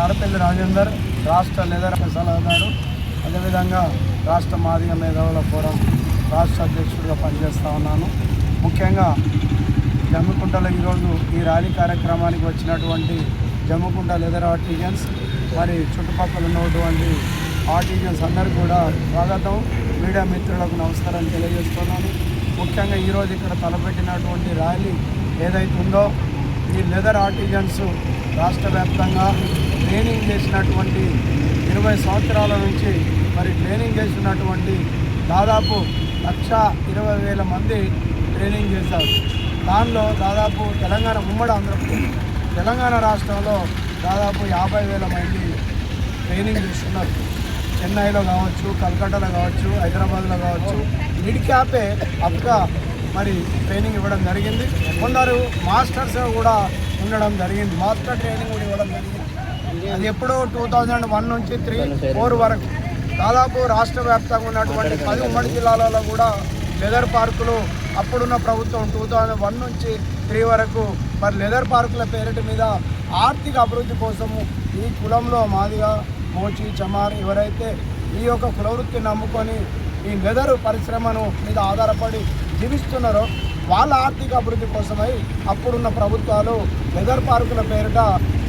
ఆడపల్లి రాజేందర్ రాష్ట్ర లెదర్ సలహాదారు, అదేవిధంగా రాష్ట్ర మాదిగ మేధావుల ఫోరం రాష్ట్ర అధ్యక్షుడిగా పనిచేస్తూ ఉన్నాను. ముఖ్యంగా జమ్మికుంటలో ఈరోజు ఈ ర్యాలీ కార్యక్రమానికి వచ్చినటువంటి జమ్మికుంట లెదర్ ఆర్టిజన్స్ మరి చుట్టుపక్కల ఉన్నటువంటి ఆర్టిజన్స్ అందరికీ కూడా స్వాగతం. మీడియా మిత్రులకు నమస్కారం తెలియజేస్తున్నాను. ముఖ్యంగా ఈరోజు ఇక్కడ తలపెట్టినటువంటి ర్యాలీ ఏదైతే ఉందో ఈ లెదర్ ఆర్టిజన్స్ రాష్ట్ర వ్యాప్తంగా ట్రైనింగ్ చేసినటువంటి 20 సంవత్సరాల నుంచి మరి ట్రైనింగ్ చేసినటువంటి దాదాపు 1,20,000 మంది ట్రైనింగ్ చేశారు. దానిలో దాదాపు తెలంగాణ ఉమ్మడి ఆంధ్రప్రదేశ్ తెలంగాణ రాష్ట్రంలో దాదాపు 50,000 మంది ట్రైనింగ్ చేస్తున్నారు. చెన్నైలో కావచ్చు, కలకట్టాలో కావచ్చు, హైదరాబాద్లో కావచ్చు, మిడ్ క్యాపే అప్గా మరి ట్రైనింగ్ ఇవ్వడం జరిగింది. కొందరు మాస్టర్స్ కూడా ఉండడం జరిగింది, మాస్టర్ ట్రైనింగ్ కూడా ఇవ్వడం జరిగింది. అది ఎప్పుడో 2001 నుంచి 3-4 వరకు దాదాపు రాష్ట్ర వ్యాప్తంగా ఉన్నటువంటి 10 ఉమ్మడి జిల్లాలలో కూడా లెదర్ పార్కులు అప్పుడున్న ప్రభుత్వం 2001 నుంచి 3 వరకు మరి లెదర్ పార్కుల పేరిట మీద ఆర్థిక అభివృద్ధి కోసము ఈ కులంలో మాదిగా మోచి చమార్ ఎవరైతే ఈ యొక్క కులవృత్తిని నమ్ముకొని ఈ లెదర్ పరిశ్రమను మీద ఆధారపడి జీవిస్తున్నారో వాళ్ళ ఆర్థిక అభివృద్ధి కోసమై అప్పుడున్న ప్రభుత్వాలు లెదర్ పార్కుల పేరిట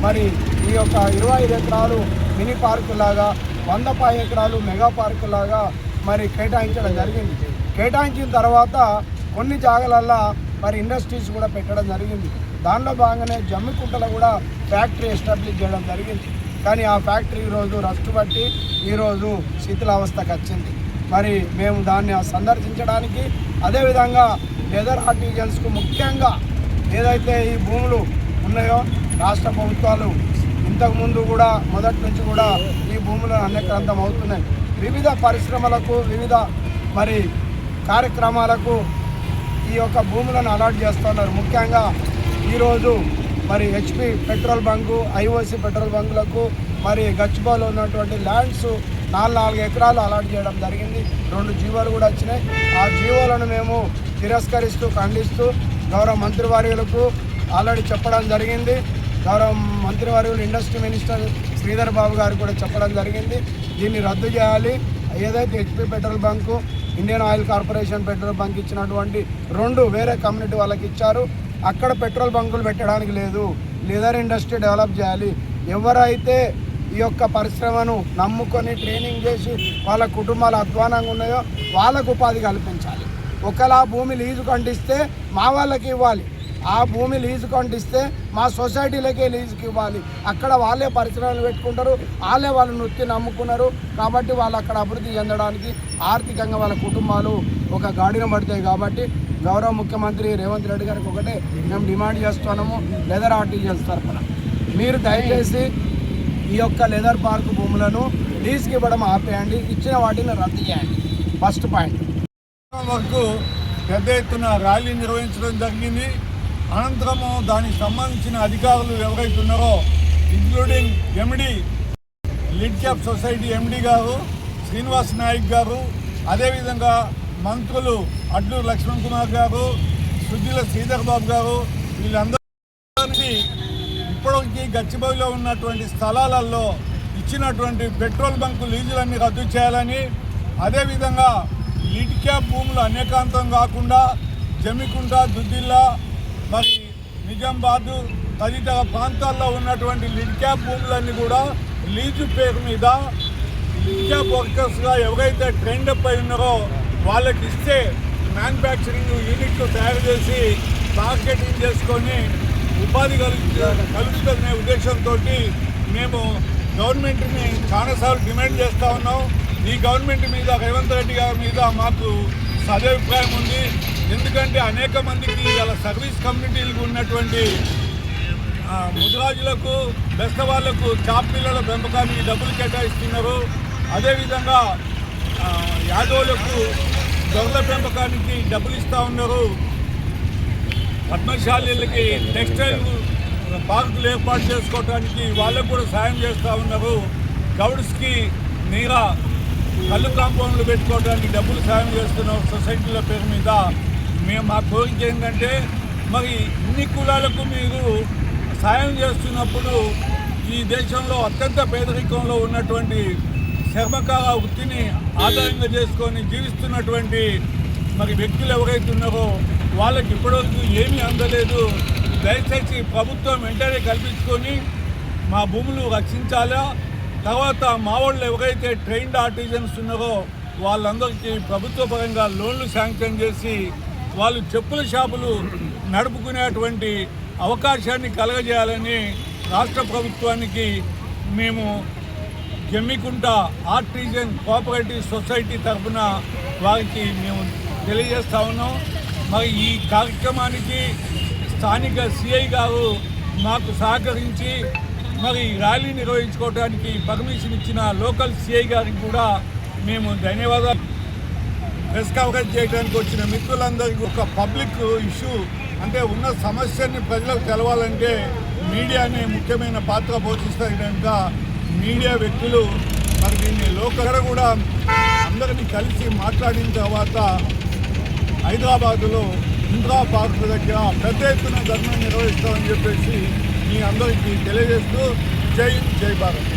మరి ఈ యొక్క 25 ఎకరాలు మినీ పార్కులాగా 100 ఎకరాలు మెగా పార్కులాగా మరి కేటాయించడం జరిగింది. కేటాయించిన తర్వాత కొన్ని జాగాలల్లో మరి ఇండస్ట్రీస్ కూడా పెట్టడం జరిగింది. దానిలో భాగంగానే జమ్మికుంటలో కూడా ఫ్యాక్టరీ ఎస్టాబ్లిష్ చేయడం జరిగింది. కానీ ఆ ఫ్యాక్టరీ ఈరోజు రస్టు బట్టి ఈరోజు శిథిలావస్థకు వచ్చింది. మరి మేము దాన్ని సందర్శించడానికి అదేవిధంగా లెదర్ ఆర్టిజన్స్కు ముఖ్యంగా ఏదైతే ఈ భూములు ఉన్నాయో రాష్ట్ర ప్రభుత్వాలు ఇంతకుముందు కూడా మొదటి నుంచి కూడా ఈ భూములు అన్యక్రాంతం అవుతున్నాయి. వివిధ పరిశ్రమలకు వివిధ మరి కార్యక్రమాలకు ఈ యొక్క భూములను అలాట్ చేస్తున్నారు. ముఖ్యంగా ఈరోజు మరి HP petrol bunk, IOC petrol బంకులకు మరి గచ్చిబౌలిలో ఉన్నటువంటి ల్యాండ్స్ 4 ఎకరాలు అలాట్ చేయడం జరిగింది. 2 జీవోలు కూడా వచ్చినాయి. ఆ జీవోలను మేము తిరస్కరిస్తూ ఖండిస్తూ గౌరవ మంత్రివర్యులకు ఆల్రెడీ చెప్పడం జరిగింది. గౌరవ మంత్రివర్యులు ఇండస్ట్రీ మినిస్టర్ శ్రీధర్ బాబు గారు కూడా చెప్పడం జరిగింది. దీన్ని రద్దు చేయాలి. ఏదైతే HP petrol bunk, Indian oil corporation petrol bunk ఇచ్చినటువంటి 2 వేరే కమ్యూనిటీ వాళ్ళకి ఇచ్చారు. అక్కడ పెట్రోల్ బంకులు పెట్టడానికి లేదు. లెదర్ ఇండస్ట్రీ డెవలప్ చేయాలి. ఎవరైతే ఈ యొక్క పరిశ్రమను నమ్ముకొని ట్రైనింగ్ చేసి వాళ్ళ కుటుంబాలు అధ్వానంగా ఉన్నాయో వాళ్ళకు ఉపాధి కల్పించాలి. ఒకలా భూమి లీజు కంటిస్తే మా వాళ్ళకి ఇవ్వాలి. ఆ భూమి లీజు కంటిస్తే మా సొసైటీలకే లీజుకి ఇవ్వాలి. అక్కడ వాళ్ళే పరిశ్రమలు పెట్టుకుంటారు, వాళ్ళే వాళ్ళు వృత్తి నమ్ముకున్నారు. కాబట్టి వాళ్ళు అక్కడ అభివృద్ధి చెందడానికి ఆర్థికంగా వాళ్ళ కుటుంబాలు ఒక గాడిన పడతాయి. కాబట్టి గౌరవ ముఖ్యమంత్రి రేవంత్ రెడ్డి గారికి ఒకటే మేము డిమాండ్ చేస్తున్నాము, లెదర్ ఆర్టిజన్స్ తరఫున మీరు దయచేసి ఈ యొక్క లెదర్ పార్క్ భూములను లీజుకి ఇవ్వడం ఆపేయండి, ఇచ్చిన వాటిని రద్దు చేయండి. First point. వరకు పెద్ద ఎత్తున ర్యాలీ నిర్వహించడం జరిగింది. అనంతరము దానికి సంబంధించిన అధికారులు ఎవరైతే ఉన్నారో ఇంక్లూడింగ్ ఎండి లిడ్ క్యాప్ సొసైటీ ఎండి గారు శ్రీనివాస్ నాయక్ గారు, అదేవిధంగా మంత్రులు అడ్లూరు లక్ష్మణ్ కుమార్ గారు, సుద్దిల శ్రీధర్ బాబు గారు, వీళ్ళందరికీ ఇప్పటికీ గచ్చిబౌలిలో ఉన్నటువంటి స్థలాలలో ఇచ్చినటువంటి పెట్రోల్ బంకు లీజులన్నీ రద్దు చేయాలని, అదేవిధంగా లిడ్ క్యాప్ భూములు అనేకాంతం కాకుండా జమ్మికుంట, దుద్దిల్లా, మరి నిజామాబాద్ తదితర ప్రాంతాల్లో ఉన్నటువంటి లిడ్ క్యాప్ భూములన్నీ కూడా లీజు పేరు మీద లిడ్ క్యాప్ వర్కర్స్గా ఎవరైతే ట్రైన్ అప్ అయి ఉన్నారో వాళ్ళకి ఇస్తే మ్యానుఫ్యాక్చరింగ్ యూనిట్లు తయారు చేసి మార్కెటింగ్ చేసుకొని ఉపాధి కలుగుతుందనే ఉద్దేశంతో మేము గవర్నమెంట్ని చాలాసార్లు డిమాండ్ చేస్తూ ఉన్నాం. ఈ గవర్నమెంట్ మీద రేవంత్ రెడ్డి గారి మీద మాకు సదభిప్రాయం ఉంది. ఎందుకంటే అనేక మందికి ఇలా సర్వీస్ కమ్యూనిటీలకు ఉన్నటువంటి ముదిరాజులకు, బెస్తవాళ్లకు చాప్ పిల్లల పెంపకానికి డబ్బులు కేటాయిస్తున్నారు. అదేవిధంగా యాదవులకు గొర్రెల పెంపకానికి డబ్బులు ఇస్తూ ఉన్నారు. పద్మశాలీలకి టెక్స్టైల్ పార్కులు ఏర్పాటు చేసుకోవడానికి వాళ్ళకు కూడా సాయం చేస్తూ ఉన్నారు. గౌడ్స్కి నీరా కళ్ళు కాంపౌండ్లు పెట్టుకోవడానికి డబ్బులు సాయం చేస్తున్నారు సొసైటీల పేరు మీద. మేము మా కోరిక ఏంటంటే మరి ఇన్ని కులాలకు మీరు సాయం చేస్తున్నప్పుడు ఈ ఈ దేశంలో అత్యంత పేదరికంలో ఉన్నటువంటి చర్మకార వృత్తిని ఆధారంగా చేసుకొని జీవిస్తున్నటువంటి మరి వ్యక్తులు ఎవరైతే ఉన్నారో వాళ్ళకి ఇప్పటివరకు ఏమీ అందలేదు. దయచేసి ప్రభుత్వం వెంటనే కల్పించుకొని మా భూములు రక్షించాలా. తర్వాత మా వాళ్ళు ఎవరైతే ట్రైన్డ్ ఆర్టిజన్స్ ఉన్నారో వాళ్ళందరికీ ప్రభుత్వ పరంగా లోన్లు శాంక్షన్ చేసి వాళ్ళు చెప్పుల షాపులు నడుపుకునేటువంటి అవకాశాన్ని కలగజేయాలని రాష్ట్ర ప్రభుత్వానికి మేము జమ్మికుంట ఆర్టిజన్ కోఆపరేటివ్ సొసైటీ తరఫున వారికి మేము తెలియజేస్తా ఉన్నాం. మరి ఈ కార్యక్రమానికి స్థానిక సిఐ గారు మాకు సహకరించి మరి ర్యాలీ నిర్వహించుకోవడానికి పర్మిషన్ ఇచ్చిన లోకల్ సిఐ గారికి కూడా మేము ధన్యవాదాలు. ప్రెస్ కవరేజ్ చేయడానికి వచ్చిన మిత్రులందరికీ ఒక పబ్లిక్ ఇష్యూ అంటే ఉన్న సమస్యని ప్రజలకు తెలవాలంటే మీడియానే ముఖ్యమైన పాత్ర పోషిస్తాయి కనుక మీడియా వ్యక్తులు మరి దీన్ని లోకల్ కూడా అందరినీ కలిసి మాట్లాడిన తర్వాత హైదరాబాదులో ఇందిరా పార్క్ దగ్గర పెద్ద ఎత్తున ధర్నా నిర్వహిస్తామని చెప్పేసి మీ అందరికీ తెలియజేస్తూ జై హింద్ జై భారత్.